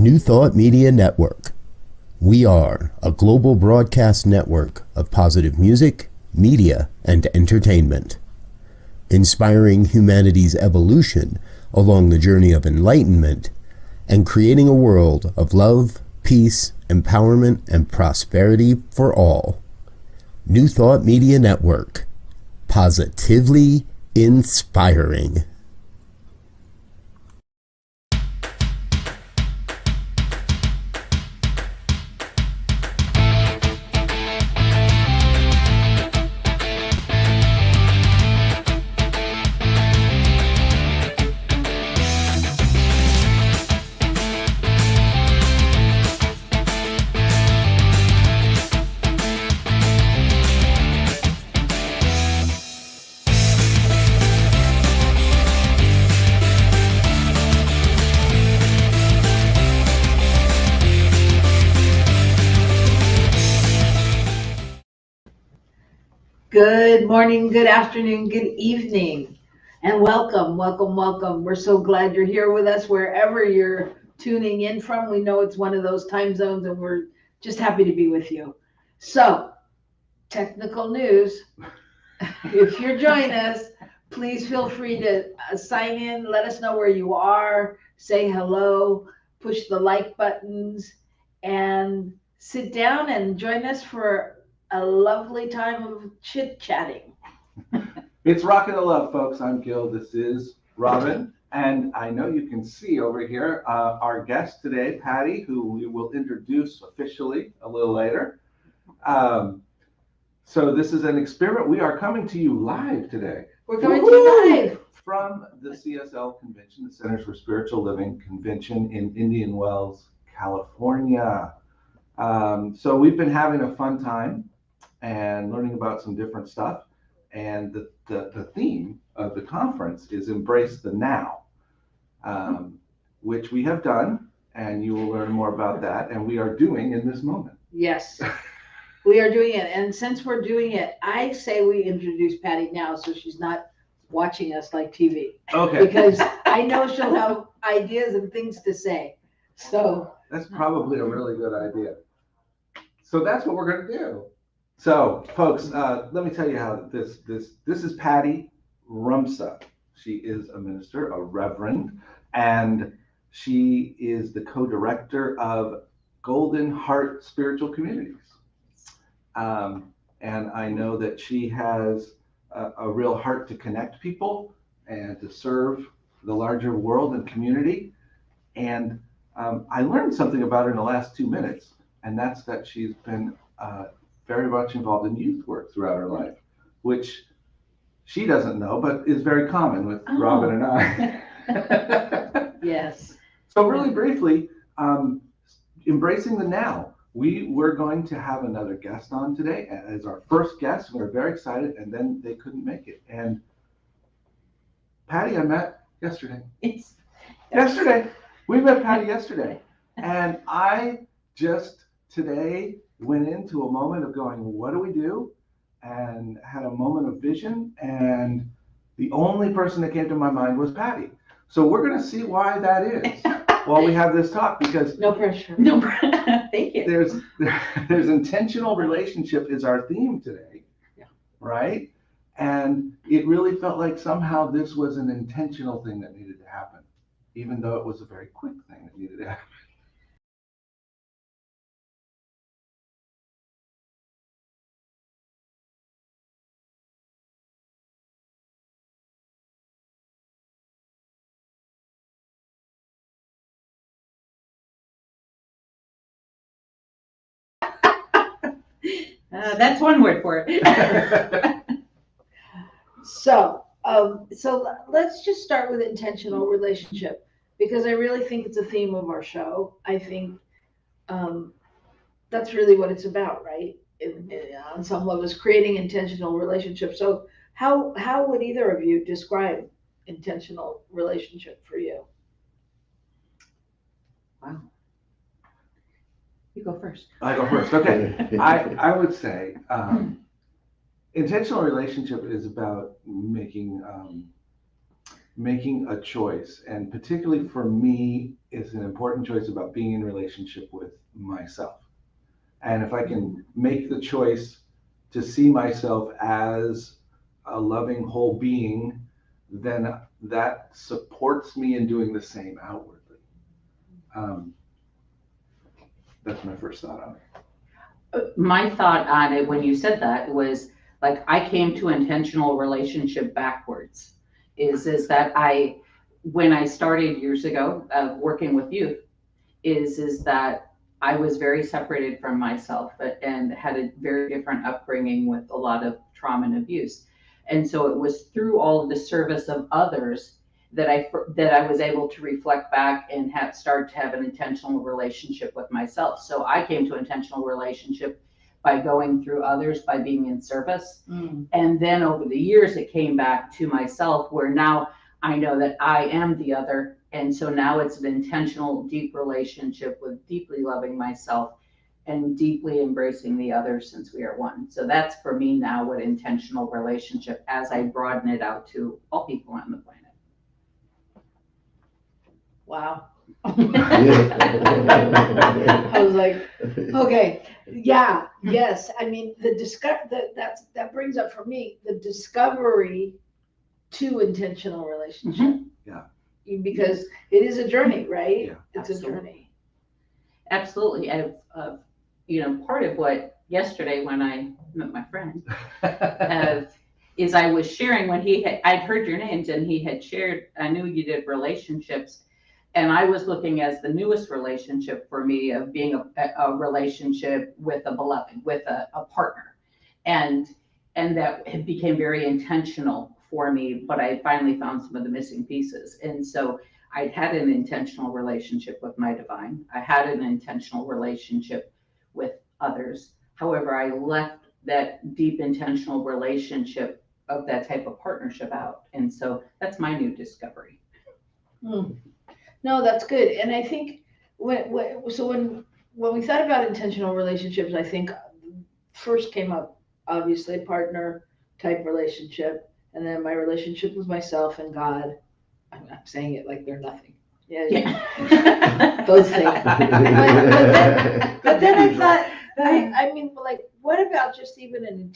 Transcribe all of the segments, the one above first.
New Thought Media Network. We are a global broadcast network of positive music, media, and entertainment, inspiring humanity's evolution along the journey of enlightenment and creating a world of love, peace, empowerment, and prosperity for all. New Thought Media Network. Positively inspiring. Good morning, good afternoon, good evening, and welcome. We're so glad you're here with us wherever you're tuning in from. We know it's one of those time zones, and we're just happy to be with you. So, technical news. If you're joining us, please feel free to sign in, let us know where you are, say hello, push the like buttons, and sit down and join us for a lovely time of chit-chatting. It's Rockin' the Love, folks. I'm Gil. This is Robyn. And I know you can see over here our guest today, Patti, who we will introduce officially a little later. So this is an experiment. We are coming to you live today. We're coming to you live from the CSL convention, the Centers for Spiritual Living convention in Indian Wells, California. So we've been having a fun time and learning about some different stuff. And the theme of the conference is Embrace the Now, which we have done, and you will learn more about that, and we are doing in this moment. Yes, we are doing it. And since we're doing it, I say we introduce Patti now so she's not watching us like TV. Okay. Because I know she'll have ideas and things to say. So that's probably a really good idea. So that's what we're going to do. So, folks, let me tell you how this is Patti Rumsa. She is a minister, a reverend, and she is the co-director of Golden Heart Spiritual Communities. And I know that she has a real heart to connect people and to serve the larger world and community. And I learned something about her in the last 2 minutes, and that's that she's been very much involved in youth work throughout her life, which she doesn't know, but is very common with Robyn and I. Yes. So really briefly, embracing the now. We're going to have another guest on today as our first guest. We're very excited, and then they couldn't make it. And Patti, I met yesterday. Yesterday. We met Patti yesterday. And I just today went into a moment of going, what do we do? And had a moment of vision. And the only person that came to my mind was Patti. So we're going to see why that is while we have this talk, because no pressure. Thank you. There's intentional relationship is our theme today. Yeah. Right? And it really felt like somehow this was an intentional thing that needed to happen, even though it was a very quick thing that needed to happen. That's one word for it. So let's just start with intentional relationship, because I really think it's a theme of our show. I think that's really what it's about, right? On some levels, creating intentional relationships. So how would either of you describe intentional relationship for you? Wow. You go first. I go first. Okay. I would say intentional relationship is about making making a choice, and particularly for me, it's an important choice about being in relationship with myself. And if I can make the choice to see myself as a loving whole being, then that supports me in doing the same outwardly. That's my first thought on it. My thought on it when you said that was like, I came to intentional relationship backwards. Is that when I started years ago working with youth, is that I was very separated from myself and had a very different upbringing with a lot of trauma and abuse. And so it was through all of the service of others that I was able to reflect back and start to have an intentional relationship with myself. So I came to intentional relationship by going through others, by being in service. And then over the years, it came back to myself, where now I know that I am the other. And so now it's an intentional, deep relationship with deeply loving myself and deeply embracing the other, since we are one. So that's for me now what intentional relationship, as I broaden it out to all people on the planet. Wow. I was like, okay, yeah, yes. I mean, that brings up for me the discovery to intentional relationship. Yeah. Because it is a journey, right? Yeah. It's a journey. Absolutely. And, part of what yesterday when I met my friend is I was sharing when I'd heard your names and he had shared, I knew you did relationships. And I was looking as the newest relationship for me of being a relationship with a beloved, with a partner. And that it became very intentional for me, but I finally found some of the missing pieces. And so I had an intentional relationship with my divine. I had an intentional relationship with others. However, I left that deep intentional relationship of that type of partnership out. And so that's my new discovery. No, that's good. And I think when we thought about intentional relationships, I think first came up, obviously, partner type relationship, and then my relationship with myself and God. I'm not saying it like they're nothing. Yeah. Those things. But then I thought, I mean, like, what about just even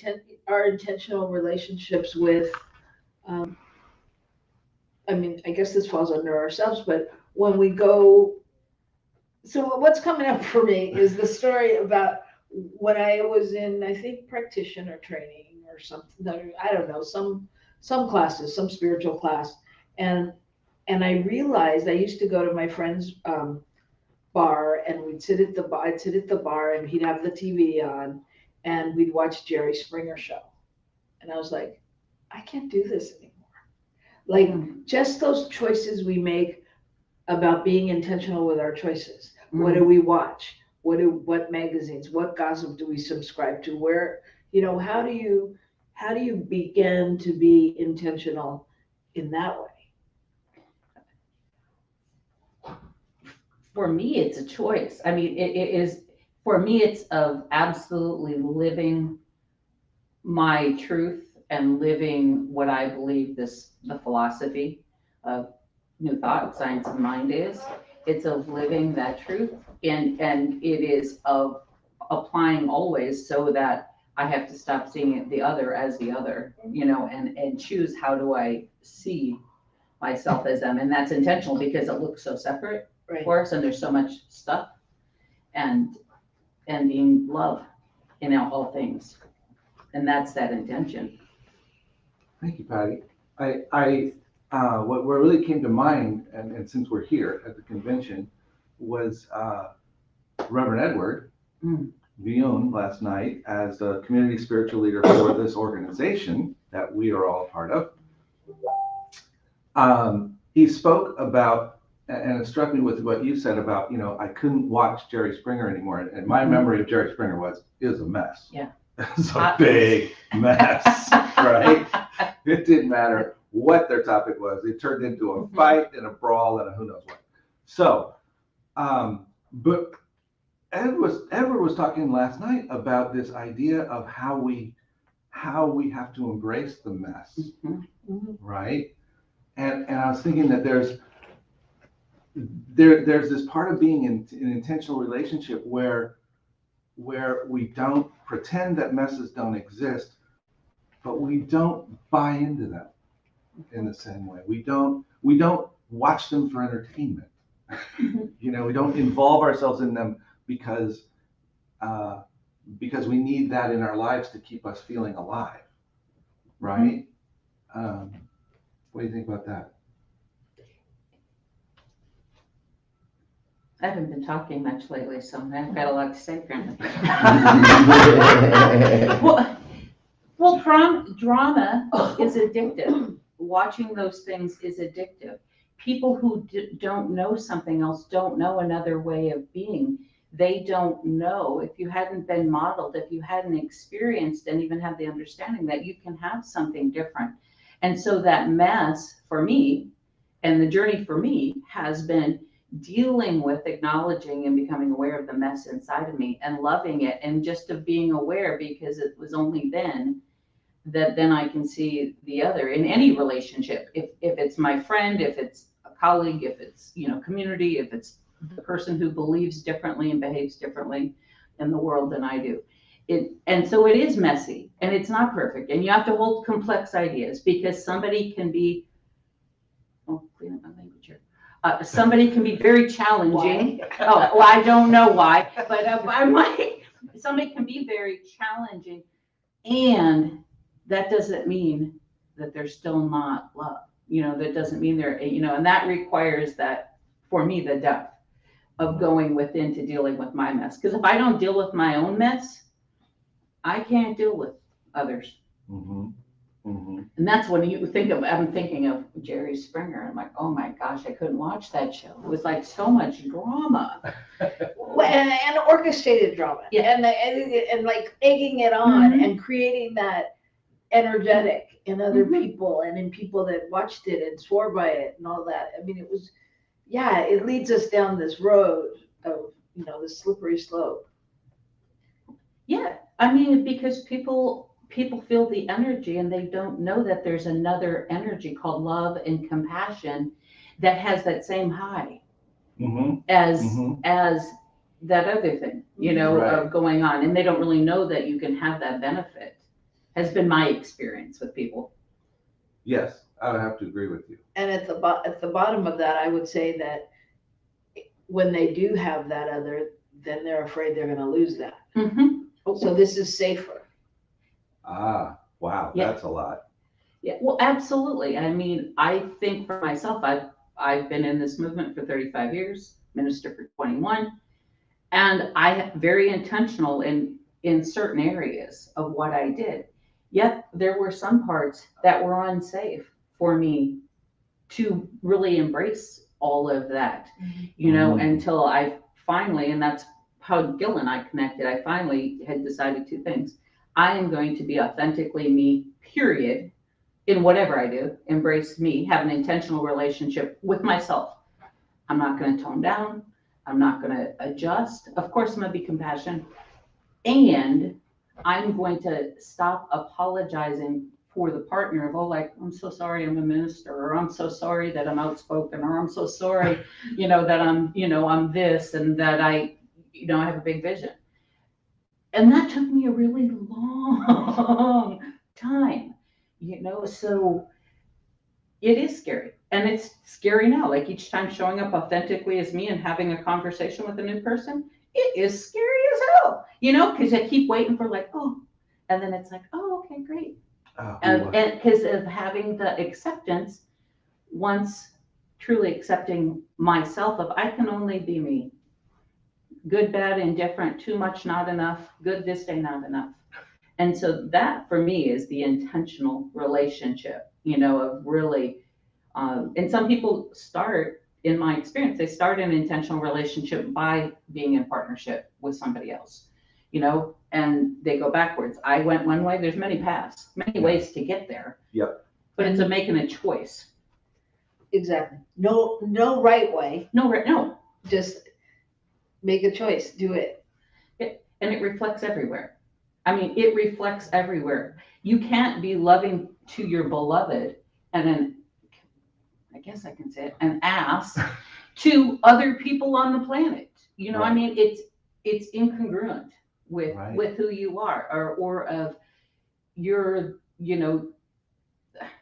our intentional relationships with, I mean, I guess this falls under ourselves, but when we go, so what's coming up for me is the story about when I was in, I think, practitioner training or something, I don't know, some classes, some spiritual class. And I realized I used to go to my friend's bar, and I'd sit at the bar and he'd have the TV on and we'd watch Jerry Springer show. And I was like, I can't do this anymore. Like, just those choices we make about being intentional with our choices. What do we watch? What magazines, what gossip do we subscribe to? Where, how do you begin to be intentional in that way? For me, it's a choice. I mean, it is, for me, it's of absolutely living my truth and living what I believe the philosophy of New Thought, Science of Mind is. It's of living that truth, and it is of applying always, so that I have to stop seeing the other as the other, and choose how do I see myself as them. And that's intentional because it looks so separate for us, and there's so much stuff, and being love in all things. And that's that intention. Thank you, Patti. What really came to mind, and since we're here at the convention, was Reverend Edward Gil last night as the community spiritual leader for this organization that we are all a part of. He spoke about, and it struck me with what you said about, I couldn't watch Jerry Springer anymore. And my memory of Jerry Springer is a mess. Yeah. It's a big mess, right? It didn't matter what their topic was. It turned into a fight and a brawl and a who knows what. So, but Edward was talking last night about this idea of how we have to embrace the mess, right? And I was thinking that there's this part of being in an intentional relationship where we don't pretend that messes don't exist, but we don't buy into them in the same way. We don't watch them for entertainment. You know, we don't involve ourselves in them because we need that in our lives to keep us feeling alive, right? What do you think about that? I haven't been talking much lately, so I've got a lot to say apparently. Well, drama is addictive. Watching those things is addictive. People who don't know something else don't know another way of being. They don't know, if you hadn't been modeled, if you hadn't experienced and even had the understanding that you can have something different. And so that mess for me, and the journey for me, has been dealing with acknowledging and becoming aware of the mess inside of me and loving it, and just of being aware, because it was only then that then I can see the other in any relationship. If it's my friend, if it's a colleague, if it's, you know, community, if it's the person who believes differently and behaves differently in the world than I do. And so it is messy and it's not perfect, and you have to hold complex ideas, because somebody can be, clean up my language here. Somebody can be very challenging. Oh, well, I don't know why, but somebody can be very challenging, and that doesn't mean that they're still not love. You know, that doesn't mean they're, you know, and that requires that, for me, the depth of going within to dealing with my mess. Because if I don't deal with my own mess, I can't deal with others. Mm-hmm. Mm-hmm. And that's when you think of, I'm thinking of Jerry Springer. I'm like, oh my gosh, I couldn't watch that show. It was like so much drama. And orchestrated drama. Yeah. And like egging it on, Mhm. and creating that energetic in other people and in people that watched it and swore by it and all that. I mean, it was, yeah, it leads us down this road of, you know, the slippery slope. Yeah, I mean, because people feel the energy and they don't know that there's another energy called love and compassion that has that same high Mm-hmm. as Mm-hmm. as that other thing, you know, Right. of going on, and they don't really know that you can have that benefit. Has been my experience with people. Yes, I would have to agree with you. And at the bottom of that, I would say that when they do have that other, then they're afraid they're going to lose that. Mm-hmm. So this is safer. Ah, wow, Yeah. that's a lot. Yeah, well, absolutely. I mean, I think for myself, I've been in this movement for 35 years, minister for 21, and I am very intentional in certain areas of what I did. Yet there were some parts that were unsafe for me to really embrace all of that, you know, Mhm. until I finally, and that's how Gil and I connected, I finally had decided two things. I am going to be authentically me, period, in whatever I do, embrace me, have an intentional relationship with myself. I'm not going to tone down. I'm not going to adjust. Of course, I'm going to be compassionate. And I'm going to stop apologizing for the partner of, oh, like, I'm so sorry I'm a minister, or I'm so sorry that I'm outspoken, or I'm so sorry, you know, that I'm, you know, I'm this, and that I, you know, I have a big vision. And that took me a really long time, you know, so it is scary. And it's scary now. Like each time showing up authentically as me and having a conversation with a new person, it is scary as hell, you know, because I keep waiting for like, oh, and then it's like, oh, okay, great. And because of having the acceptance, once truly accepting myself of I can only be me. Good, bad, indifferent, too much, not enough, good this day, not enough. And so that for me is the intentional relationship, you know, of really, and some people start, in my experience, they start an intentional relationship by being in partnership with somebody else, you know, and they go backwards. I went one way, there's many paths, many ways to get there. Yep. But it's a making a choice. Exactly. No right way. No. Just make a choice, do it. And it reflects everywhere. I mean, it reflects everywhere. You can't be loving to your beloved and then I guess I can say it, an ass to other people on the planet. You know, I mean, it's incongruent with who you are, or of your, you know,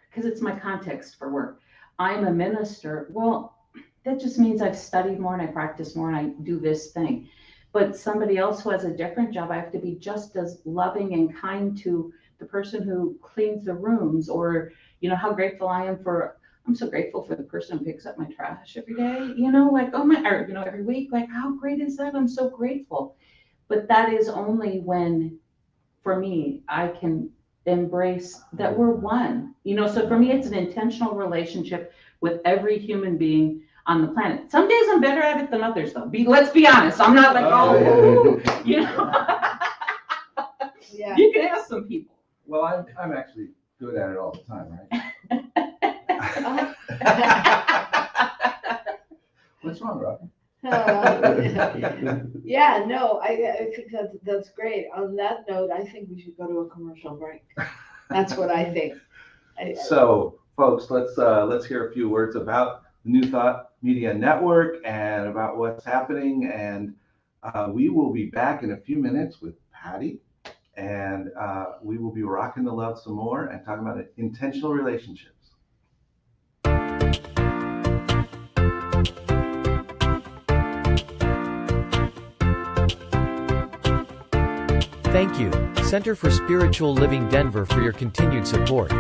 because it's my context for work. I'm a minister. Well, that just means I've studied more and I practice more and I do this thing. But somebody else who has a different job, I have to be just as loving and kind to the person who cleans the rooms, or, you know, how grateful I am for, I'm so grateful for the person who picks up my trash every day, you know, like, oh my, or, you know, every week, like, how great is that? I'm so grateful. But that is only when, for me, I can embrace that we're one, you know. So for me, it's an intentional relationship with every human being on the planet. Some days I'm better at it than others, though. Let's be honest. I'm not like, oh, you know. Yeah. You can ask some people. Well, I'm actually good at it all the time, right? What's wrong, Rockin? Yeah, no, I think that's great. On that note, I think we should go to a commercial break. That's what I think. So, folks, let's hear a few words about the New Thought Media Network and about what's happening. And we will be back in a few minutes with Patti, and we will be rocking the love some more and talking about intentional relationships. Thank you, Center for Spiritual Living Denver, for your continued support.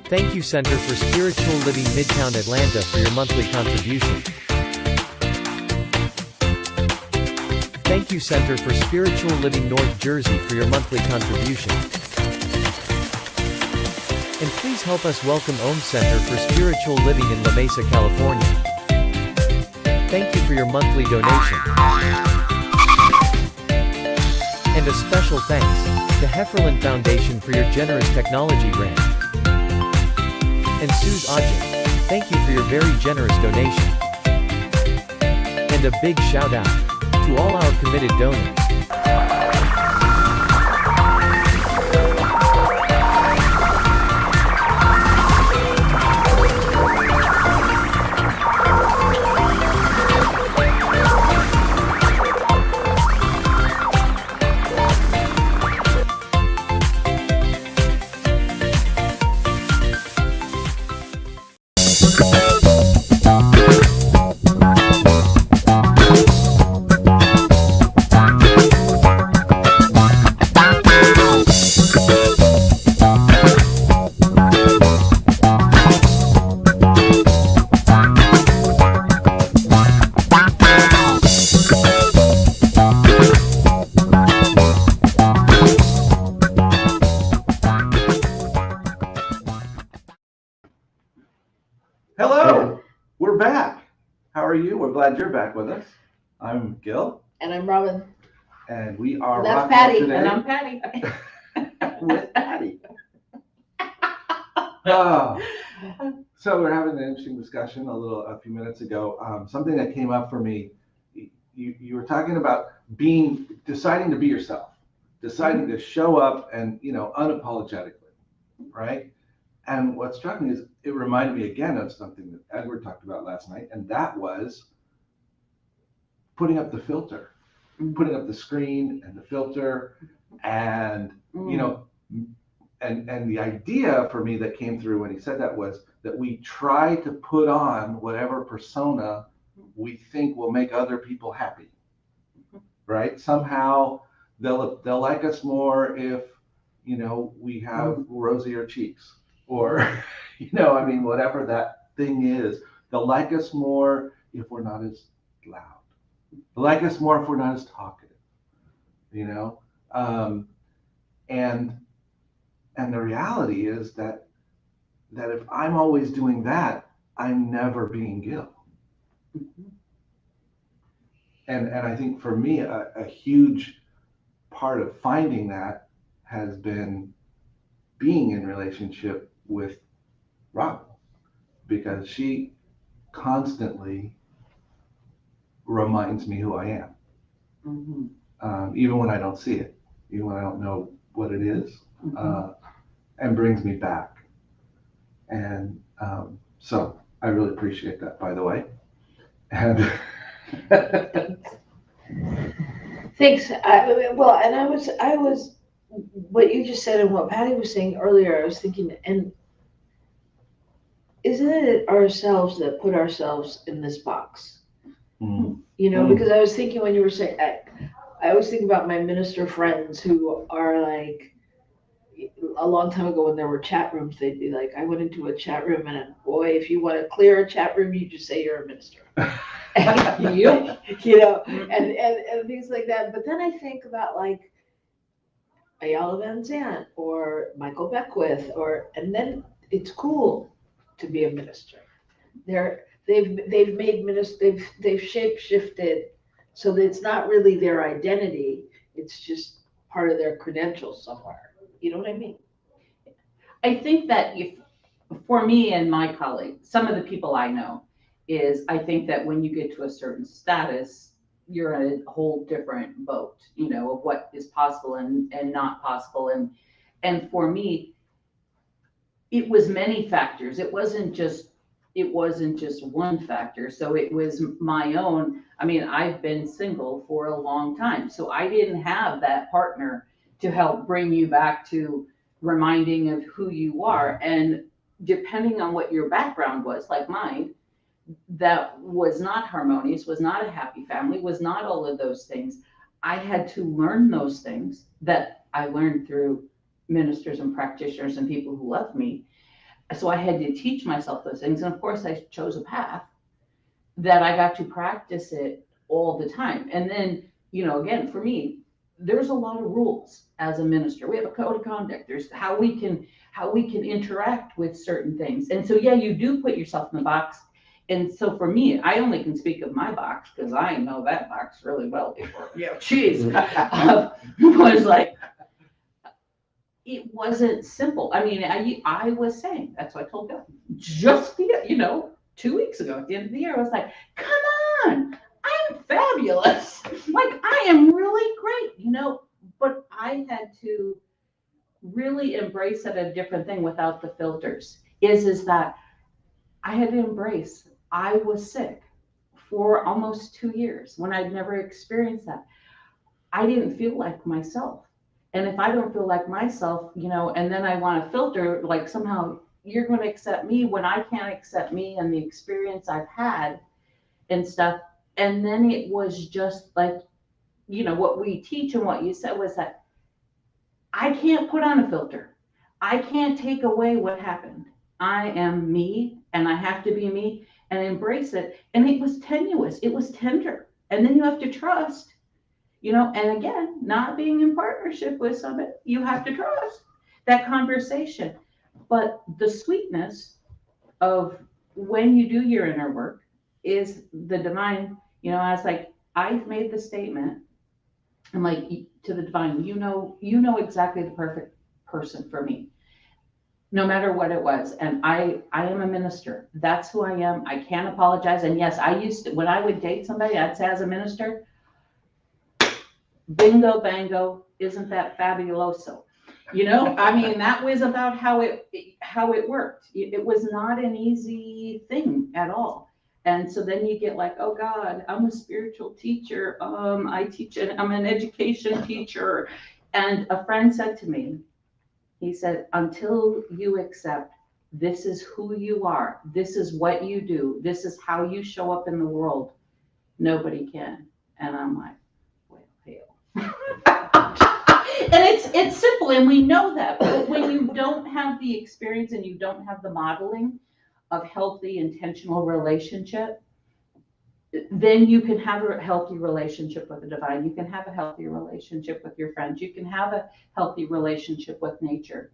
Thank you, Center for Spiritual Living Midtown Atlanta, for your monthly contribution. Thank you, Center for Spiritual Living North Jersey, for your monthly contribution. And please help us welcome Center for Spiritual Living in La Mesa, California. Thank you for your monthly donation. And a special thanks to Hefferland Foundation for your generous technology grant. And Suze Ajay, thank you for your very generous donation. And a big shout out to all our committed donors. Hello, we're back. How are you? We're glad you're back with us. I'm Gil. And I'm Robyn. And we are That's rocking Patti. today. And I'm Patti. With Patti. Oh. So we're having an interesting discussion a few minutes ago. Something that came up for me, you were talking about deciding to be yourself, deciding to show up and, unapologetically, right? And what struck me is it reminded me again of something that Edward talked about last night, and that was putting up the filter, putting up the screen and the filter, and and the idea for me that came through when he said that was that we try to put on whatever persona we think will make other people happy, right? Somehow they'll like us more if we have rosier cheeks, or whatever that thing is. They'll like us more if we're not as loud. They'll like us more if we're not as talkative, and the reality is that if I'm always doing that, I'm never being Gil. And I think for me, a huge part of finding that has been being in relationship with Robyn, because she constantly reminds me who I am, even when I don't see it, even when I don't know what it is, and brings me back. And So I really appreciate that, by the way. And Thanks. I was, what you just said and what Patty was saying earlier, I was thinking, and isn't it ourselves that put ourselves in this box? Mm. You know, because I was thinking when you were saying, I always think about my minister friends who are like, a long time ago when there were chat rooms, they'd be like, I went into a chat room and boy, if you want to clear a chat room, you just say you're a minister. You know, and things like that. But then I think about like Ayala Van Zandt or Michael Beckwith, and then it's cool to be a minister. They've made they've shape shifted so that it's not really their identity, it's just part of their credentials somewhere. You know what I mean? I think that for me and my colleagues, some of the people I know, is I think that when you get to a certain status, you're in a whole different boat, you know, of what is possible and not possible. And for me, it was many factors. It wasn't just one factor. So it was my own. I mean, I've been single for a long time, so I didn't have that partner to help bring you back to reminding of who you are. And depending on what your background was, like mine, that was not harmonious, was not a happy family, was not all of those things. I had to learn those things that I learned through ministers and practitioners and people who loved me. So I had to teach myself those things. And of course, I chose a path that I got to practice it all the time. And then, you know, again, for me, there's a lot of rules as a minister. We have a code of conduct. There's how we can interact with certain things. And so, yeah, you do put yourself in the box. And so for me, I only can speak of my box because I know that box really well before. Yeah, geez, was like, it wasn't simple. I mean, I was saying, that's what I told God, just you know, 2 weeks ago at the end of the year, I was like, come on, I'm fabulous. Like, I am really great, you know, but I had to really embrace it, a different thing without the filters, is that I had to embrace, I was sick for almost 2 years when I'd never experienced that. I didn't feel like myself. And if I don't feel like myself, you know, and then I want to filter, like somehow you're going to accept me when I can't accept me and the experience I've had and stuff. And then it was just like, you know, what we teach and what you said was that I can't put on a filter. I can't take away what happened. I am me and I have to be me and embrace it. And it was tenuous. It was tender. And then you have to trust. You know, and again, not being in partnership with somebody, you have to trust that conversation. But the sweetness of when you do your inner work is the divine, you know, I was like, I've made the statement, I'm like, to the divine, you know exactly the perfect person for me, no matter what it was. And I am a minister. That's who I am. I can't apologize. And yes, I used to, when I would date somebody, I'd say as a minister, bingo, bango, isn't that fabuloso? You know, I mean, that was about how it worked. It was not an easy thing at all. And so then you get like, oh God, I'm a spiritual teacher. I'm an education teacher. And a friend said to me, he said, until you accept this is who you are, this is what you do, this is how you show up in the world, nobody can. And I'm like, and it's simple, and we know that. But when you don't have the experience and you don't have the modeling of healthy, intentional relationship, then you can have a healthy relationship with the divine. You can have a healthy relationship with your friends. You can have a healthy relationship with nature.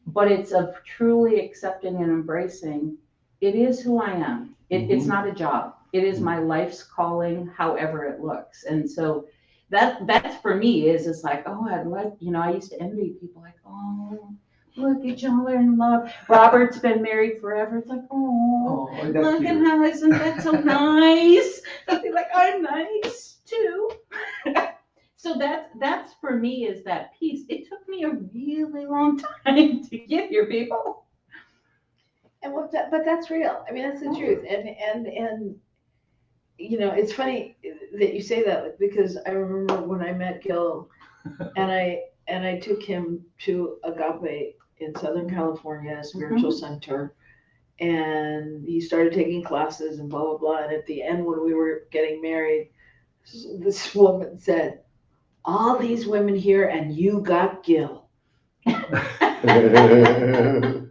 But it's of truly accepting and embracing, it is who I am. It's not a job. It is my life's calling, however it looks. And so that's for me is like, oh, I'd like, you know, I used to envy people like, oh, look at y'all are in love. Robert's been married forever. It's like, oh look at how, isn't that so nice? I'd be like, I'm nice too. So that's for me is that piece. It took me a really long time to get here, people. And but that's real. I mean, that's the truth. And you know, it's funny that you say that because I remember when I met Gil, and I took him to Agape in Southern California, a spiritual center, and he started taking classes and blah blah blah. And at the end, when we were getting married, this woman said, "All these women here, and you got Gil."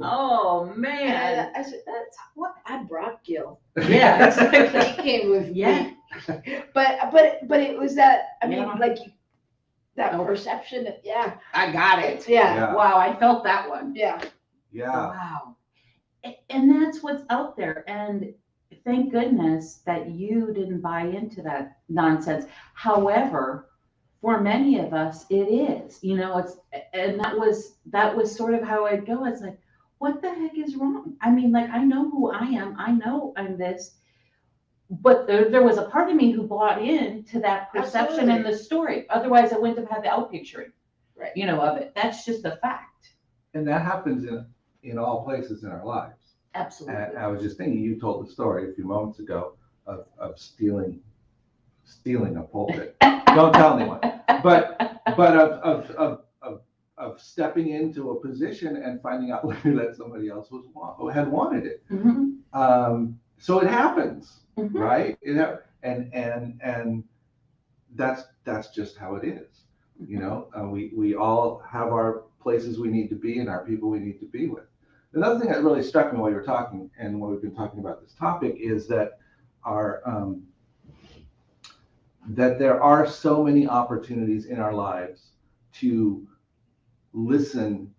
Oh man! And I said, "That's what I brought Gil." Yeah, exactly. He came with Yeah. me. But it was that. I mean, Yeah. like that Oh. perception. Yeah, I got it. yeah, Yeah. Wow, I felt that one. yeah. Yeah. Wow. And that's what's out there. And thank goodness that you didn't buy into that nonsense. However, for many of us, it is, and that was sort of how I'd go. It's like, what the heck is wrong? I mean, like, I know who I am. I know I'm this, but there was a part of me who bought into that perception and the story. Otherwise I wouldn't have had the outpicturing, Right. of it. That's just a fact. And that happens in all places in our lives. Absolutely. And I was just thinking, you told the story a few moments ago of stealing a pulpit. Don't tell anyone. But of stepping into a position and finding out later that somebody else had wanted it. Mm-hmm. So it happens, Mhm. right? And that's just how it is. We all have our places we need to be and our people we need to be with. Another thing that really struck me while you were talking and while we've been talking about this topic is that that there are so many opportunities in our lives to listen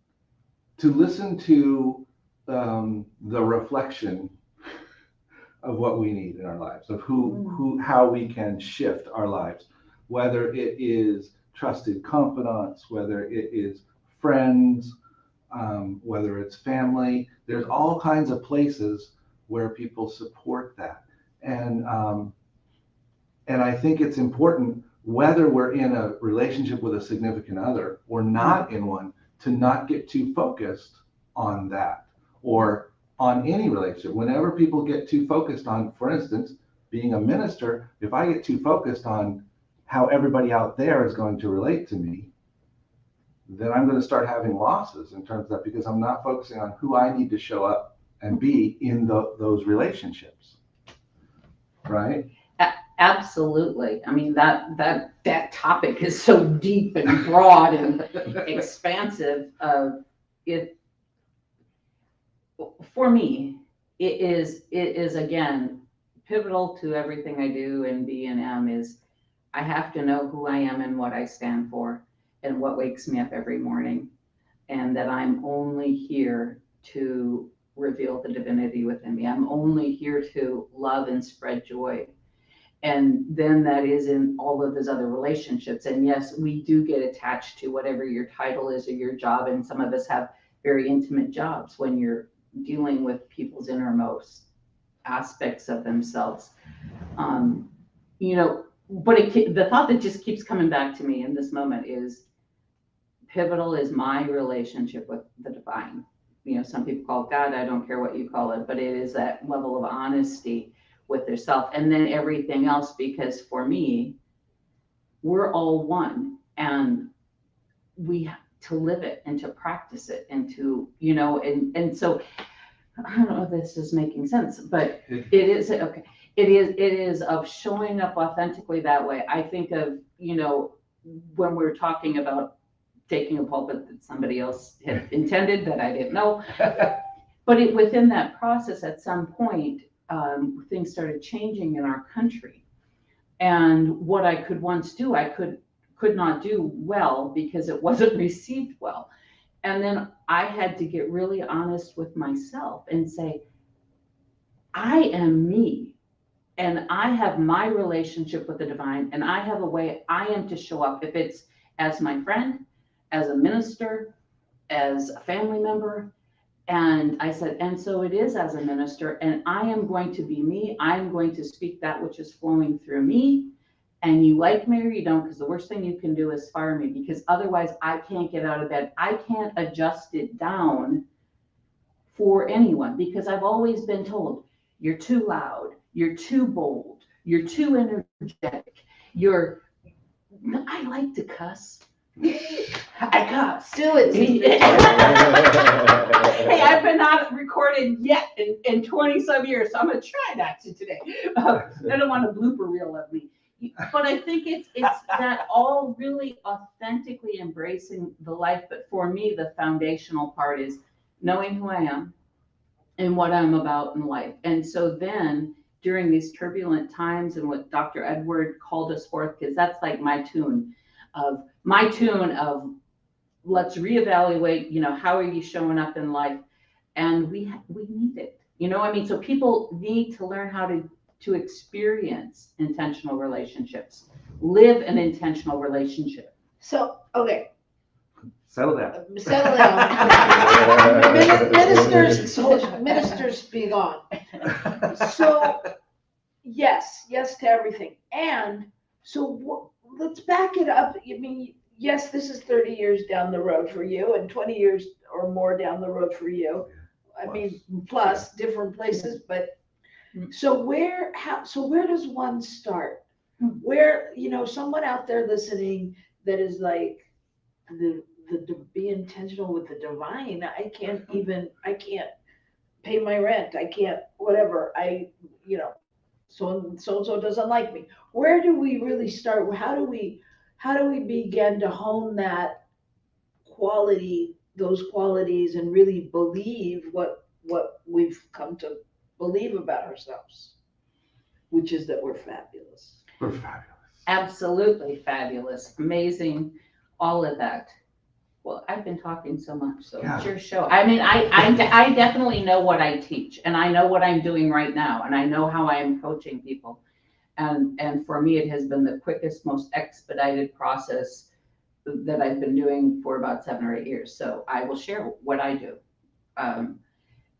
to the reflection of what we need in our lives, of how we can shift our lives, whether it is trusted confidants, whether it is friends, whether it's family. There's all kinds of places where people support that. And I think it's important, whether we're in a relationship with a significant other or not in one, to not get too focused on that or on any relationship. Whenever people get too focused on, for instance, being a minister, if I get too focused on how everybody out there is going to relate to me, then I'm going to start having losses in terms of that, because I'm not focusing on who I need to show up and be in those relationships, right? Absolutely. I mean, that topic is so deep and broad and expansive. It for me, it is again pivotal to everything I do and be and am. Is I have to know who I am and what I stand for and what wakes me up every morning, and that I'm only here to reveal the divinity within me. I'm only here to love and spread joy. And then that is in all of those other relationships. And yes, we do get attached to whatever your title is or your job. And some of us have very intimate jobs when you're dealing with people's innermost aspects of themselves. But the thought that just keeps coming back to me in this moment is pivotal is my relationship with the divine. Some people call it God. I don't care what you call it, but it is that level of honesty with yourself, and then everything else, because for me, we're all one, and we have to live it and to practice it and to, and so I don't know if this is making sense, but it is okay. It is of showing up authentically that way. I think of, when we're talking about taking a pulpit that somebody else had intended that I didn't know, but within that process, at some point, things started changing in our country, and what I could once do, I could not do well because it wasn't received well. And then I had to get really honest with myself and say, I am me, and I have my relationship with the divine, and I have a way I am to show up, if it's as my friend, as a minister, as a family member. And I said, and so it is as a minister, and I am going to be me. I'm going to speak that which is flowing through me. And you like me or you don't, because the worst thing you can do is fire me, because otherwise I can't get out of bed. I can't adjust it down for anyone, because I've always been told, you're too loud, you're too bold, you're too energetic, I like to cuss. I cuss. Do it. Hey, I've been not recorded yet in 20 some years, so I'm gonna try not to today. I don't want a blooper reel of me. But I think it's that all really authentically embracing the life. But for me, the foundational part is knowing who I am and what I'm about in life. And so then during these turbulent times, and what Dr. Edward called us forth, because that's like my tune of let's reevaluate, how are you showing up in life? And we need it, so people need to learn how to experience intentional relationships, live an intentional relationship. So, okay, Settle down. settle down. Ministers be gone. So, yes to everything. And so let's back it up. I mean, yes, this is 30 years down the road for you and 20 years or more down the road for you. I mean, plus different places, but so where does one start? Where, someone out there listening that is like the be intentional with the divine. I can't pay my rent. I can't, whatever. So doesn't like me. Where do we really start? How do we begin to hone those qualities and really believe what we've come to believe about ourselves, which is that we're fabulous. We're fabulous. Absolutely fabulous, amazing, all of that. Well, I've been talking so much, so it's your show. I mean, I definitely know what I teach, and I know what I'm doing right now, and I know how I am coaching people. And for me, it has been the quickest, most expedited process that I've been doing for about 7 or 8 years. So I will share what I do.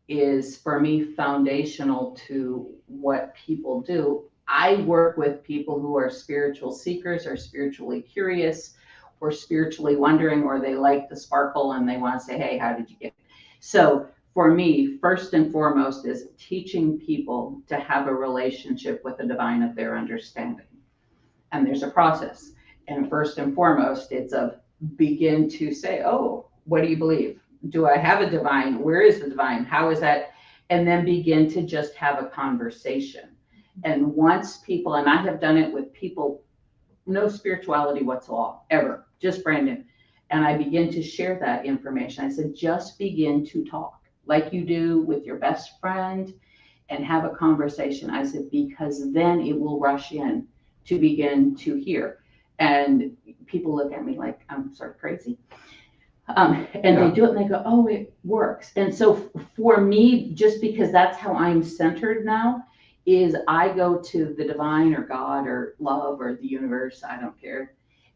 Is for me foundational to what people do. I work with people who are spiritual seekers, or spiritually curious, or spiritually wondering, or they like the sparkle and they want to say, hey, how did you get it? So for me, first and foremost is teaching people to have a relationship with the divine of their understanding. And there's a process. And first and foremost, it's begin to say, oh, what do you believe? Do I have a divine? Where is the divine? How is that? And then begin to just have a conversation. And once people, and I have done it with people, no spirituality whatsoever, just brand new. And I begin to share that information. I said, just begin to talk like you do with your best friend and have a conversation. I said, because then it will rush in to begin to hear. And people look at me like I'm sort of crazy. They do it and they go, oh, it works. And so for me, just because that's how I'm centered now, is I go to the divine or God or love or the universe, I don't care,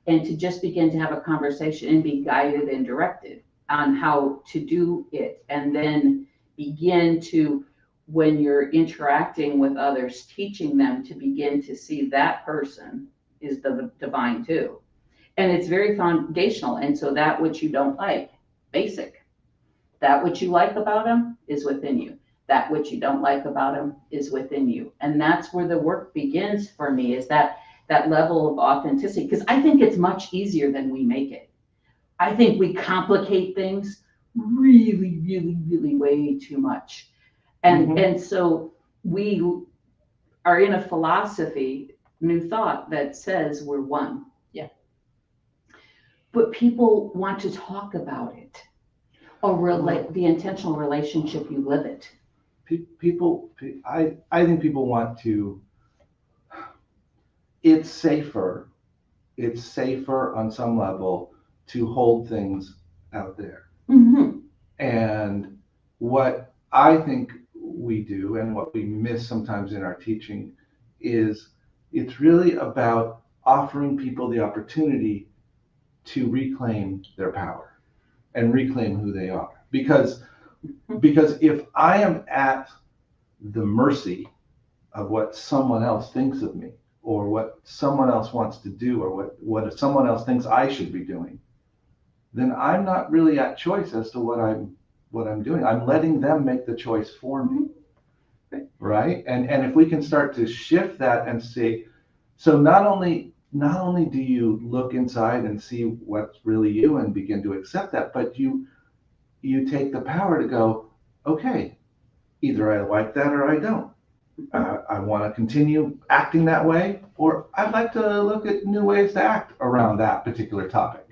and to just begin to have a conversation and be guided and directed on how to do it. And then begin to, when you're interacting with others, teaching them to begin to see that person is the divine too. And it's very foundational. And so that which you don't like, basic. That which you like about them is within you. That which you don't like about them is within you. And that's where the work begins for me, is that level of authenticity. Because I think it's much easier than we make it. I think we complicate things really, really, really way too much. And so we are in a philosophy, New Thought, that says we're one. But people want to talk about it, or the intentional relationship you live it. I think people want to, it's safer on some level to hold things out there. Mm-hmm. And what I think we do, and what we miss sometimes in our teaching, is it's really about offering people the opportunity to reclaim their power and reclaim who they are. Because if I am at the mercy of what someone else thinks of me, or what someone else wants to do, or what someone else thinks I should be doing, then I'm not really at choice as to what what I'm doing. I'm letting them make the choice for me. Right? And if we can start to shift that and see, so not only do you look inside and see what's really you and begin to accept that, but you take the power to go, okay, either I like that or I don't. I want to continue acting that way, or I'd like to look at new ways to act around that particular topic,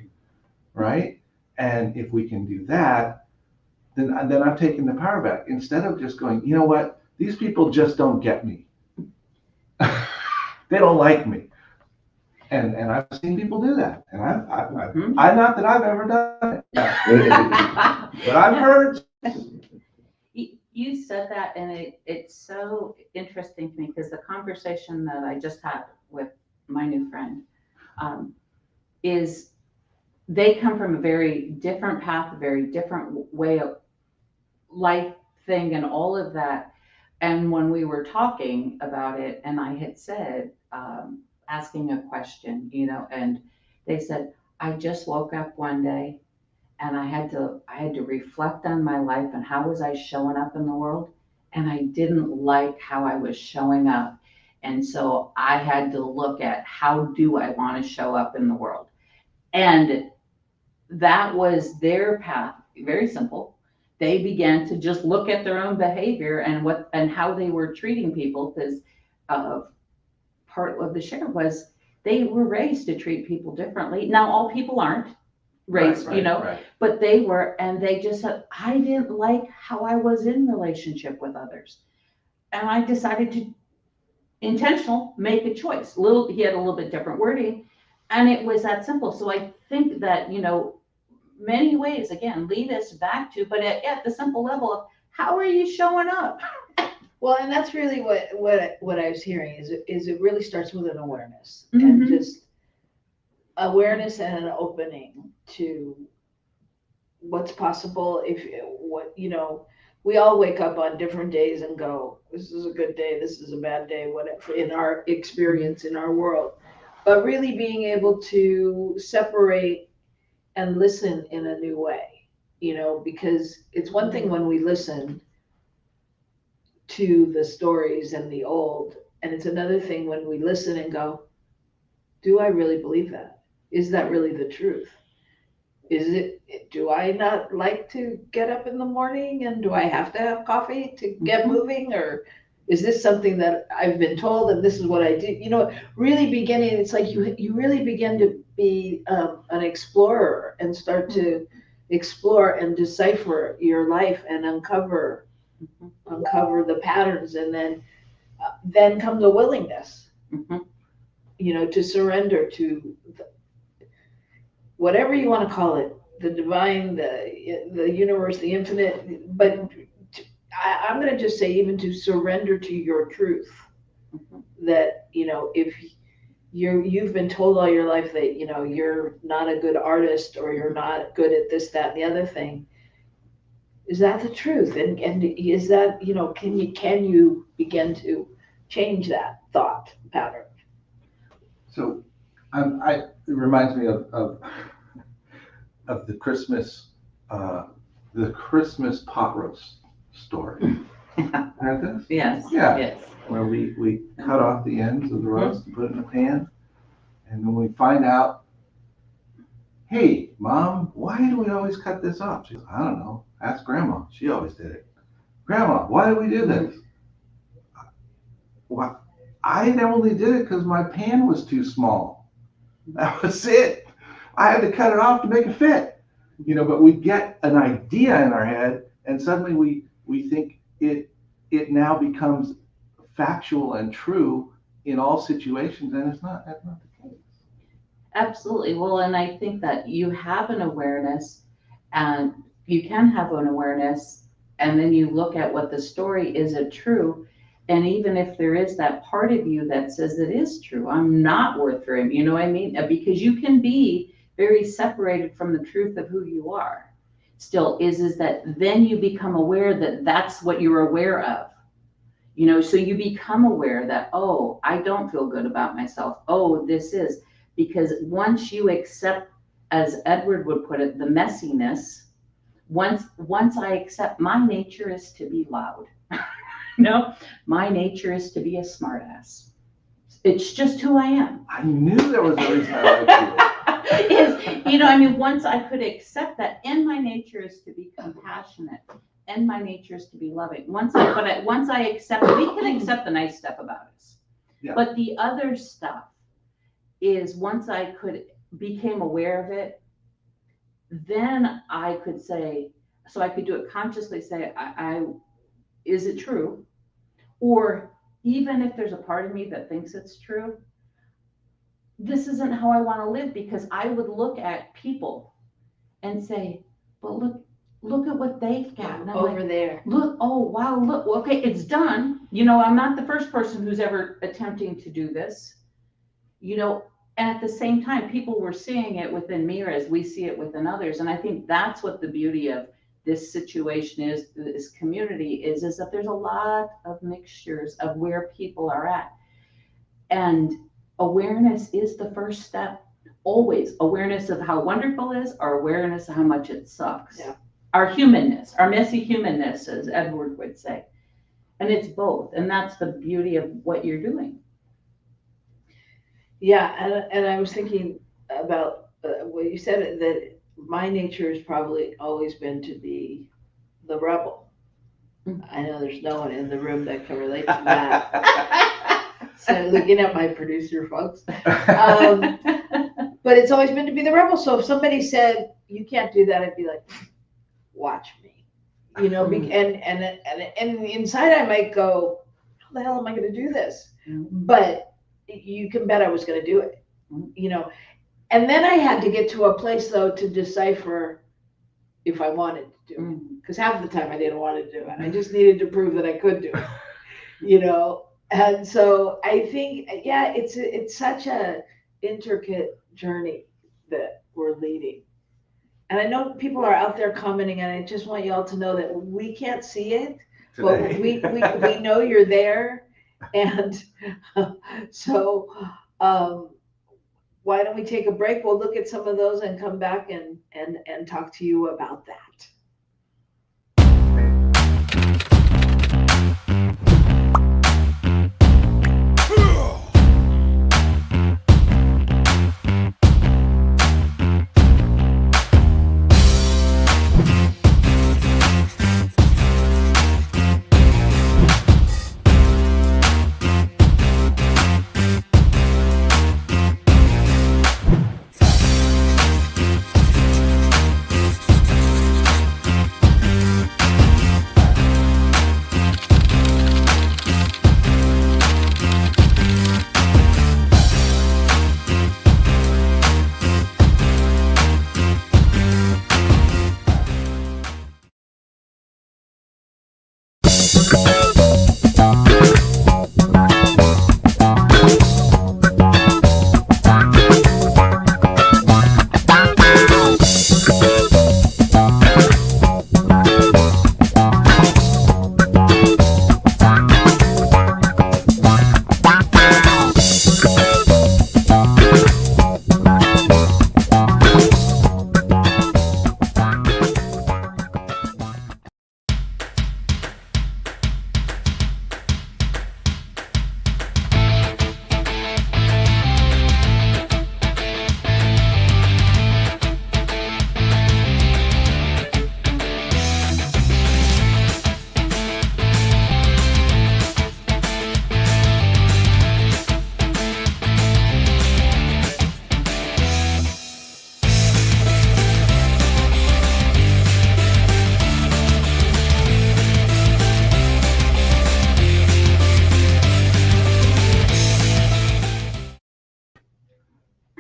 right? And if we can do that, then I'm taking the power back, instead of just going, you know what, these people just don't get me. They don't like me. And I've seen people do that. And I'm not that I've ever done it. But I've heard. You said that, and it's so interesting to me, because the conversation that I just had with my new friend is they come from a very different path, a very different way of life thing and all of that. And when we were talking about it, and I had said, asking a question, and they said, I just woke up one day and I had to reflect on my life and how was I showing up in the world. And I didn't like how I was showing up. And so I had to look at, how do I want to show up in the world? And that was their path. Very simple. They began to just look at their own behavior and how they were treating people, because part of the share was they were raised to treat people differently. Now, all people aren't raised, Right. but they were, and they just said, I didn't like how I was in relationship with others. And I decided to make a choice. He had a little bit different wording, and it was that simple. So I think that, many ways, again, lead us back to, but at the simple level of, how are you showing up? Well, and that's really what I was hearing is it really starts with an awareness, and just awareness and an opening to what's possible. We all wake up on different days and go, this is a good day, this is a bad day, whatever, in our experience, in our world. But really being able to separate and listen in a new way, because it's one thing when we listen to the stories and the old, and it's another thing when we listen and go, do I really believe that? Is that really the truth? Do I not like to get up in the morning, and do I have to have coffee to get moving? Or is this something that I've been told and this is what I do? Really beginning, it's like you really begin to be an explorer and start to explore and decipher your life and uncover the patterns, and then come the willingness, to surrender to whatever you want to call it, the divine, the universe, the infinite. But I'm going to just say, even to surrender to your truth, that, if you've been told all your life that, you're not a good artist, or you're not good at this, that, and the other thing, is that the truth? And is that, can you begin to change that thought pattern? So it reminds me of the Christmas pot roast story. Heard this? Yes. Yeah. Yes. Where we cut off the ends of the roast and put it in a pan, and then we find out, hey, Mom, why do we always cut this off? She goes, I don't know. Ask Grandma. She always did it. Grandma, why do we do this? Well, I only did it because my pan was too small. That was it. I had to cut it off to make it fit. But we get an idea in our head, and suddenly we think it now becomes factual and true in all situations, and that's not the case. Absolutely. Well, and I think that you have an awareness, and you can have an awareness, and then you look at what the story is, it true? And even if there is that part of you that says it is true, I'm not worth very, you know what I mean? Because you can be very separated from the truth of who you are. Still is that then you become aware that that's what you're aware of. So you become aware that, oh, I don't feel good about myself. Oh, this is, because once you accept, as Edward would put it, the messiness, once I accept my nature is to be loud. No, my nature is to be a smartass. It's just who I am. I knew there was a reason I liked you. Once I could accept that, and my nature is to be compassionate, and my nature is to be loving. Once I accept, we can accept the nice stuff about us. Yeah. But the other stuff is once I became aware of it, then I could say, so I could do it consciously, say, is it true? Or even if there's a part of me that thinks it's true, this isn't how I want to live, because I would look at people and say, but look at what they've got. And I'm Over like, there. look, oh, wow, look, okay, it's done. I'm not the first person who's ever attempting to do this, and at the same time, people were seeing it within me as we see it within others. And I think that's what the beauty of this situation is, this community is that there's a lot of mixtures of where people are at. And awareness is the first step. Always awareness of how wonderful it is, or awareness of how much it sucks. Yeah. Our humanness, our messy humanness, as Edward would say. And it's both. And that's the beauty of what you're doing. Yeah, and I was thinking about what you said, that my nature has probably always been to be the rebel. I know there's no one in the room that can relate to that. So looking at my producer folks. But it's always been to be the rebel. So if somebody said, you can't do that, I'd be like, watch me. And inside I might go, how the hell am I going to do this? But you can bet I was going to do it, And then I had to get to a place, though, to decipher if I wanted to do it. Because half the time I didn't want to do it. I just needed to prove that I could do it, And so I think, it's such a intricate journey that we're leading. And I know people are out there commenting, and I just want you all to know that we can't see it, but we know you're there. And so why don't we take a break? We'll look at some of those and come back and talk to you about that.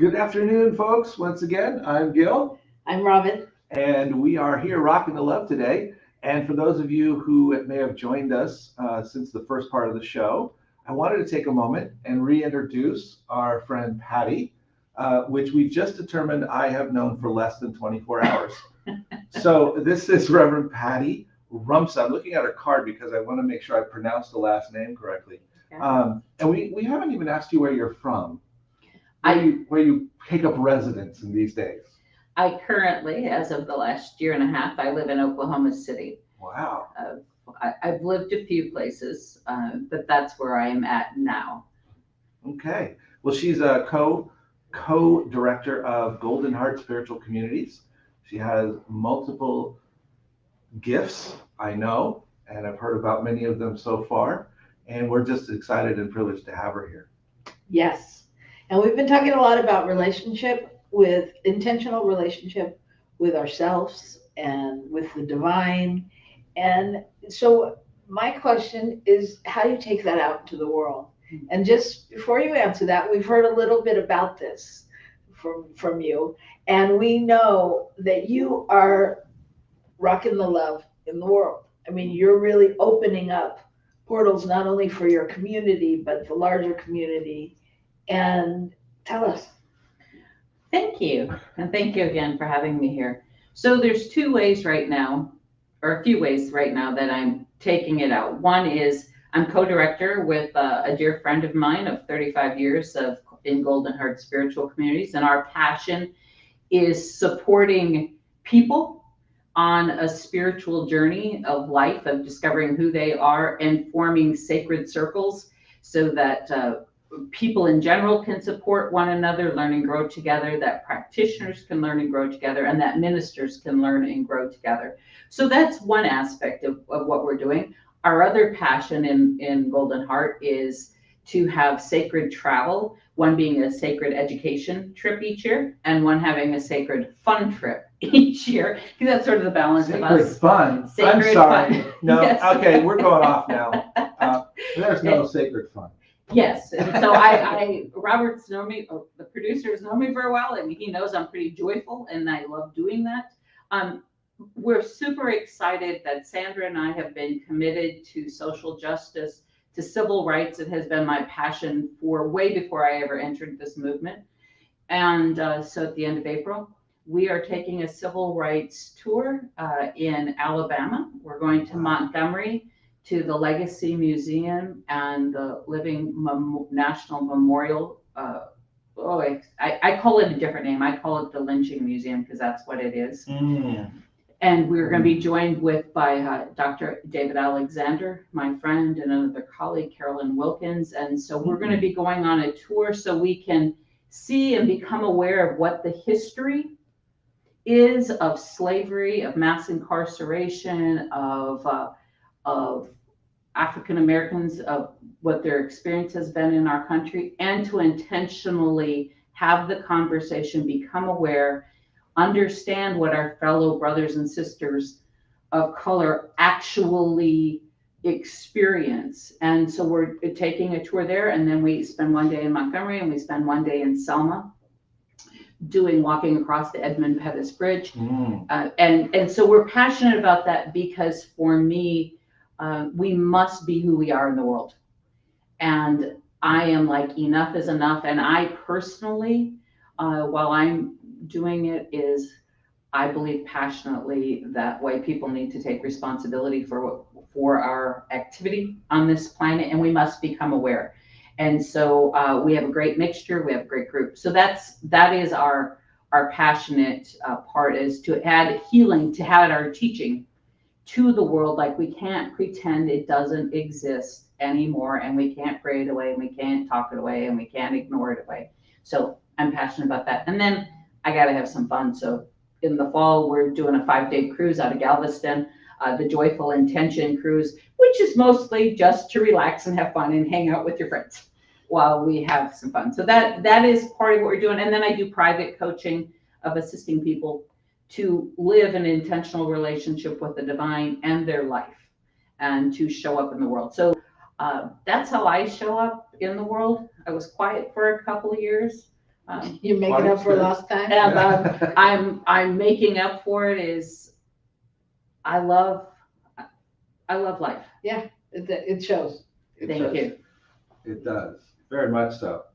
Good afternoon, folks. Once again, I'm Gil. I'm Robyn. And we are here rocking the love today. And for those of you who may have joined us since the first part of the show, I wanted to take a moment and reintroduce our friend Patti, which we've just determined I have known for less than 24 hours. So this is Reverend Patti Rumsa. I'm looking at her card because I want to make sure I pronounce the last name correctly. And we haven't even asked you where you're from. Where you take up residence in these days. I currently, as of the last year and a half, I live in Oklahoma City. Wow. I've lived a few places, but that's where I am at now. Okay. Well, she's a co-director of Golden Heart Spiritual Communities. She has multiple gifts, I know, and I've heard about many of them so far. And we're just excited and privileged to have her here. Yes. And we've been talking a lot about intentional relationship with ourselves and with the divine. And so my question is, how do you take that out into the world? And just before you answer that, we've heard a little bit about this from you. And we know that you are rocking the love in the world. I mean, you're really opening up portals not only for your community, but the larger community. And tell us. Thank you. And thank you again for having me here. So there's two ways right now, or a few ways right now that I'm taking it out. One is I'm co-director with a dear friend of mine of 35 years in Golden Heart Spiritual Communities. And our passion is supporting people on a spiritual journey of life, of discovering who they are and forming sacred circles so that people in general can support one another, learn and grow together, that practitioners can learn and grow together, and that ministers can learn and grow together. So that's one aspect of what we're doing. Our other passion in Golden Heart is to have sacred travel, one being a sacred education trip each year, and one having a sacred fun trip each year. Because that's sort of the balance of us. Sacred fun. Sacred I'm sorry. fun. No, Yes. Okay, we're going off now. There's no sacred fun. Yes, and so Robert's known me, or the producers know me very well, and he knows I'm pretty joyful, and I love doing that. We're super excited that Sandra and I have been committed to social justice, to civil rights. It has been my passion for way before I ever entered this movement. And so at the end of April, we are taking a civil rights tour in Alabama. We're going to Montgomery, to the Legacy Museum and the Living National Memorial. I call it a different name. I call it the Lynching Museum because that's what it is. And we're going to be joined by Dr. David Alexander, my friend, and another colleague, Carolyn Wilkins. And so we're going to be going on a tour so we can see and become aware of what the history is of slavery, of mass incarceration, of African Americans, of what their experience has been in our country, and to intentionally have the conversation, become aware, understand what our fellow brothers and sisters of color actually experience. And so we're taking a tour there, and then we spend one day in Montgomery and we spend one day in Selma walking across the Edmund Pettus Bridge. And so we're passionate about that because for me, we must be who we are in the world. And I am like, enough is enough. And I personally, while I'm doing it, I believe passionately that white people need to take responsibility for our activity on this planet, and we must become aware. And so we have a great mixture, we have a great group. So that is our passionate part, is to add healing, to add our teaching to the world. Like, we can't pretend it doesn't exist anymore, and we can't pray it away, and we can't talk it away, and we can't ignore it away. So I'm passionate about that. And then I got to have some fun. So in the fall, we're doing a 5-day cruise out of Galveston, the Joyful Intention Cruise, which is mostly just to relax and have fun and hang out with your friends while we have some fun. So that is part of what we're doing. And then I do private coaching of assisting people to live an intentional relationship with the divine and their life, and to show up in the world. So that's how I show up in the world. I was quiet for a couple of years. You're making up for lost time? And I'm making up for it. Is I love life. Yeah, it shows. Thank you. It does, very much so.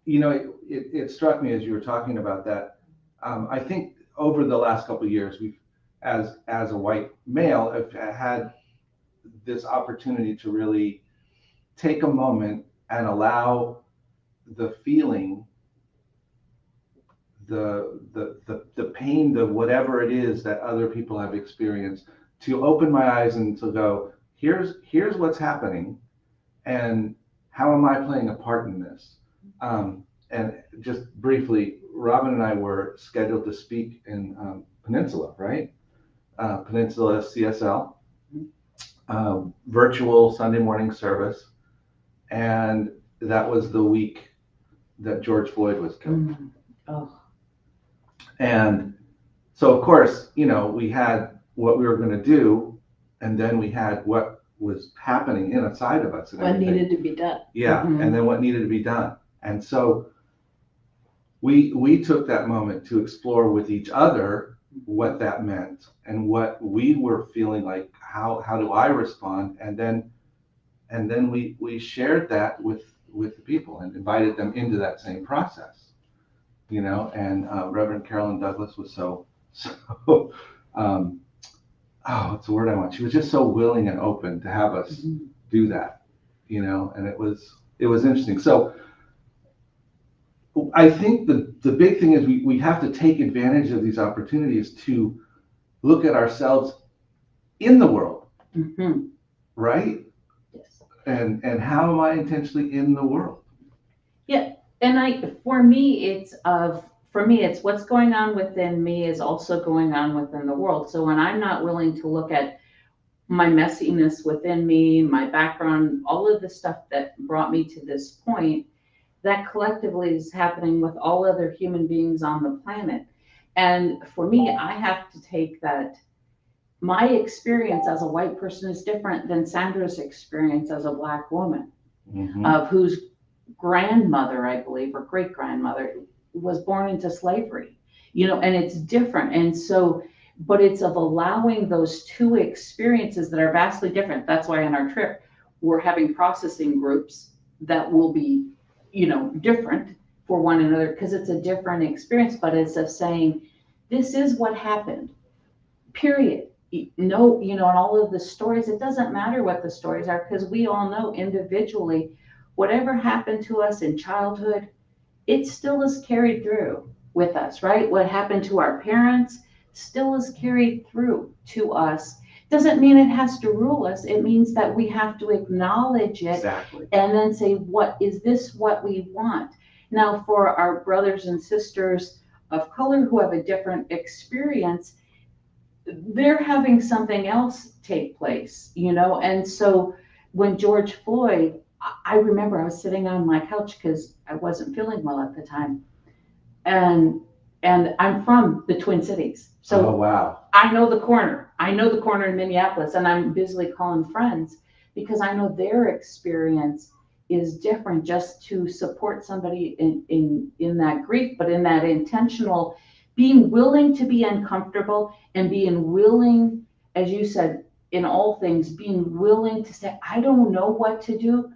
It struck me as you were talking about that. I think over the last couple of years, we've, as a white male, have had this opportunity to really take a moment and allow the feeling the pain, the whatever it is that other people have experienced, to open my eyes and to go, here's what's happening, and how am I playing a part in this? And just briefly, Robyn and I were scheduled to speak in Peninsula, right? Peninsula CSL, virtual Sunday morning service, and that was the week that George Floyd was killed. Oh. And so, of course, we had what we were going to do, and then we had what was happening inside of us. And What everything. needed to be done. Yeah, and then what needed to be done. And so we took that moment to explore with each other what that meant and what we were feeling like. How do I respond? And then we shared that with the people and invited them into that same process. And Reverend Carolyn Douglas was so what's the word I want? She was just so willing and open to have us do that, and it was interesting. So I think the big thing is we have to take advantage of these opportunities to look at ourselves in the world, right? Yes. And how am I intentionally in the world? Yeah, and for me, it's what's going on within me is also going on within the world. So when I'm not willing to look at my messiness within me, my background, all of the stuff that brought me to this point, that collectively is happening with all other human beings on the planet. And for me, I have to take that my experience as a white person is different than Sandra's experience as a Black woman, of whose grandmother, I believe, or great grandmother, was born into slavery, and it's different. And so, but it's of allowing those two experiences that are vastly different. That's why in our trip, we're having processing groups that will be, different for one another, because it's a different experience, but it's of saying, this is what happened, period. No, and all of the stories, it doesn't matter what the stories are, because we all know individually, whatever happened to us in childhood, it still is carried through with us, right? What happened to our parents still is carried through to us. Doesn't mean it has to rule us. It means that we have to acknowledge it. Exactly. And then say, is this what we want? Now, for our brothers and sisters of color who have a different experience, they're having something else take place, And so when George Floyd, I remember I was sitting on my couch because I wasn't feeling well at the time. And I'm from the Twin Cities. So oh, wow. I know the corner. I know the corner in Minneapolis, and I'm busily calling friends because I know their experience is different, just to support somebody in that grief, but in that intentional, being willing to be uncomfortable and being willing, as you said, in all things, being willing to say, I don't know what to do,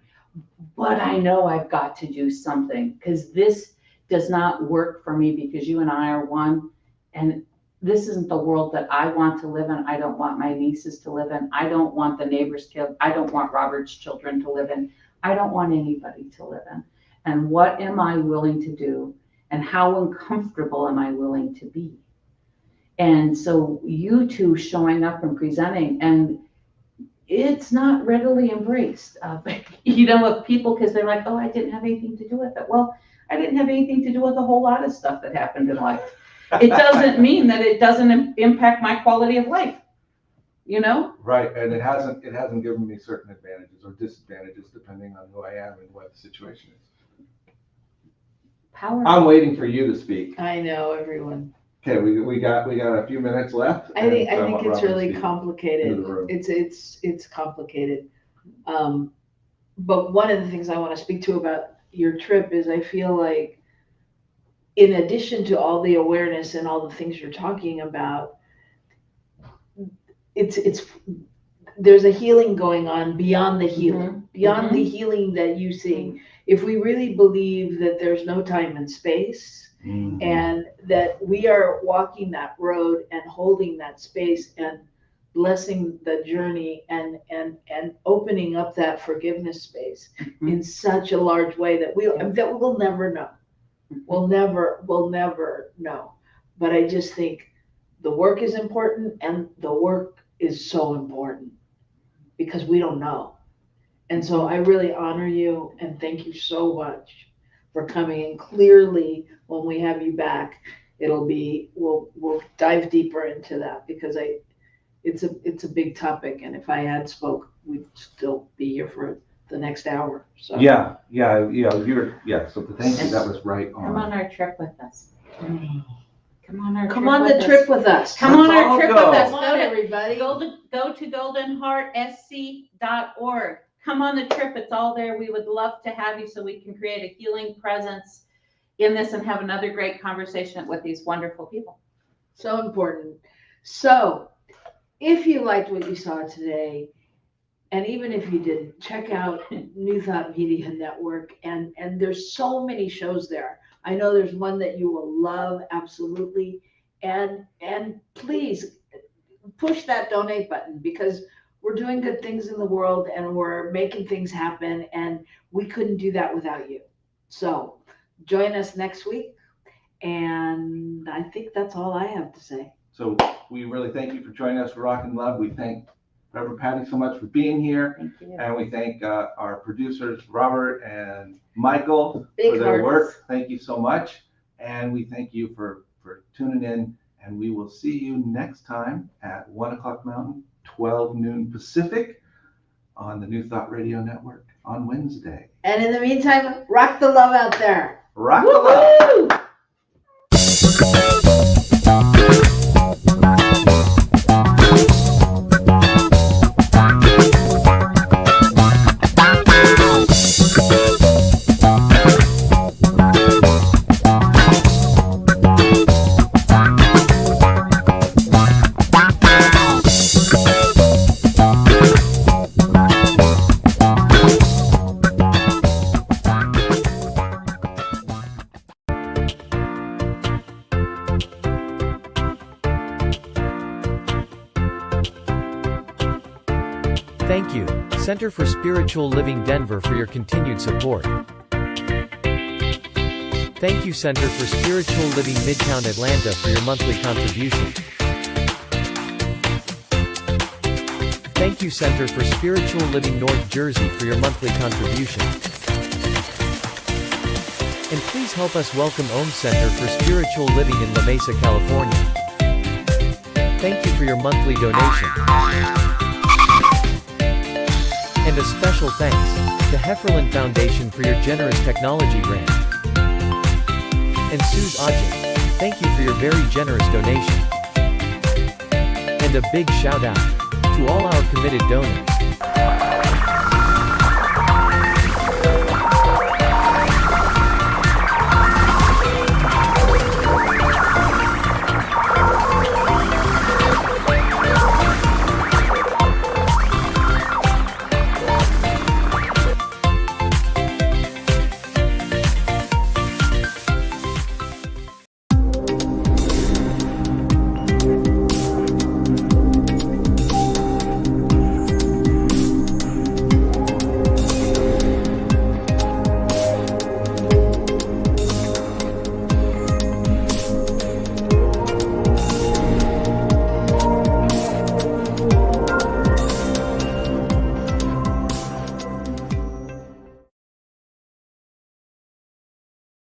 but I know I've got to do something, because this does not work for me, because you and I are one, and this isn't the world that I want to live in. I don't want my nieces to live in. I don't want the neighbor's kid. I don't want Robert's children to live in. I don't want anybody to live in. And what am I willing to do? And how uncomfortable am I willing to be? And so you two showing up and presenting, and it's not readily embraced, of people, because they're like, oh, I didn't have anything to do with it. Well, I didn't have anything to do with a whole lot of stuff that happened in life. It doesn't mean that it doesn't impact my quality of life, Right, and it hasn't given me certain advantages or disadvantages depending on who I am and what the situation is. Power. I'm waiting for you to speak. I know, everyone. Okay, we got a few minutes left. I think want it's Robyn to really speak complicated. into the room. It's complicated. But one of the things I want to speak to about your trip is I feel like, in addition to all the awareness and all the things you're talking about, there's a healing going on beyond the healing, beyond the healing that you see. If we really believe that there's no time and space, and that we are walking that road and holding that space and blessing the journey and opening up that forgiveness space in such a large way that we will never know. We'll never know. But I just think the work is important, and the work is so important because we don't know. And so I really honor you and thank you so much for coming. And clearly, when we have you back, we'll dive deeper into that because it's a big topic. And if I had spoke, we'd still be here for the next hour. So Yeah. So thank you. That was right Come on on. our trip with us. Come on our come trip on with the us. trip with us. Come on Let's all our trip go. with us. Come on, everybody. Go to goldenheartsc.org. Come on the trip. It's all there. We would love to have you so we can create a healing presence in this and have another great conversation with these wonderful people. So important. So if you liked what you saw today, and even if you didn't, check out New Thought Media Network. And there's so many shows there. I know there's one that you will love, absolutely. And please push that donate button because we're doing good things in the world and we're making things happen. And we couldn't do that without you. So join us next week. And I think that's all I have to say. So we really thank you for joining us for Rockin' Love. We thank Reverend Patti so much for being here. Thank you. And we thank our producers, Robert and Michael, Big for their hearts. work. Thank you so much. And we thank you for tuning in. And we will see you next time at 1 o'clock Mountain, 12 noon Pacific on the New Thought Radio Network on Wednesday. And in the meantime, rock the love out there. Rock the love. Woo-hoo! Thank you, Center for Spiritual Living Denver, for your continued support. Thank you, Center for Spiritual Living Midtown Atlanta, for your monthly contribution. Thank you, Center for Spiritual Living North Jersey, for your monthly contribution. And please help us welcome Center for Spiritual Living in La Mesa, California. Thank you for your monthly donation. And a special thanks to Hefferland Foundation for your generous technology grant. And Suze Ajay, thank you for your very generous donation. And a big shout out to all our committed donors.